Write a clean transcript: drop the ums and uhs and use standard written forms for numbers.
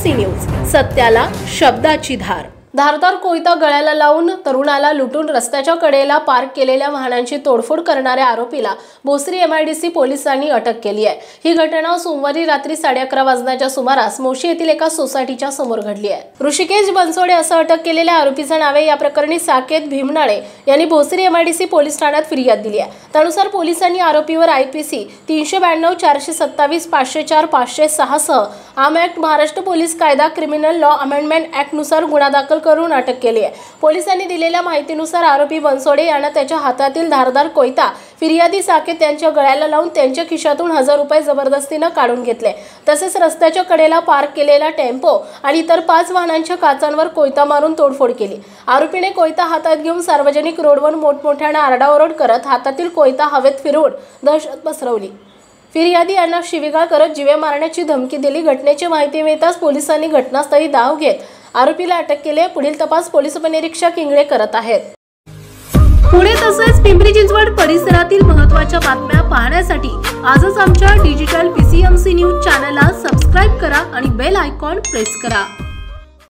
PCMC news, सत्याला शब्दाची धार। धारदार कोयता गळ्याला लावून तरुणाला लुटून रस्त्याच्या कडेला पार्क केलेल्या वाहनांची तोडफोड करणाऱ्या आरोपीला भोसरी MIDC पोलिसांनी अटक केली आहे। ही घटना सोमवारी रात्री 11:30 वाजण्याच्या सुमारास मोशी येथील एका सोसायटीच्या समोर घडली आहे। ऋषिकेश बनसोडे असं अटक केलेल्या आरोपीचं नाव आहे। या प्रकरणी साकेत भीमनाळे यांनी भोसरी MIDC पोलीस ठाण्यात फिर्याद दिली आहे। त्यानुसार पोलिसांनी आरोपीवर IPC 392, 427, 504, 506 सह आर्म ऍक्ट, महाराष्ट्र पोलीस कायदा, क्रिमिनल लॉ अमेंडमेंट ऍक्ट नुसार गुन्हा दाखल करून अटक केली आहे। पोलिसांनी दिलेल्या माहितीनुसार आरोपी बनसोडे यांना त्याच्या हातातील धारदार कोयता फिर्यादी साकेत यांच्या गळ्याला लावून त्यांच्या खिशातून 1000 रुपये जबरदस्तीने काढून घेतले। तसेच रस्त्याच्या कडेला पार्क केलेला टेम्पो आणि इतर 5 वाहनांच्या काचांवर कोयता मारून तोडफोड केली। आरोपीने कोयता हातात घेऊन सार्वजनिक रोडवर मोठमोठ्याने आरडाओरड करत हातातील कोयता हवेत फिरवून दहशत पसरवली। फिर्यादी यांना शिवीगाळ करत जीवे मारण्याची धमकी दिली। घटनेची माहिती मिळताच पोलिसांनी घटनास्थळी धाव घेत आरोपीला अटक केली। पुढील तपास पोलीस उपनिरीक्षक इंगळे करत आहेत। पुणे तसेच पिंपरी चिंचवड परिसरातील महत्त्वाच्या बातम्या पाहण्यासाठी आजच आमच्या डिजिटल PCMC न्यूज चॅनलला सबस्क्राइब करा आणि बेल आयकॉन प्रेस करा।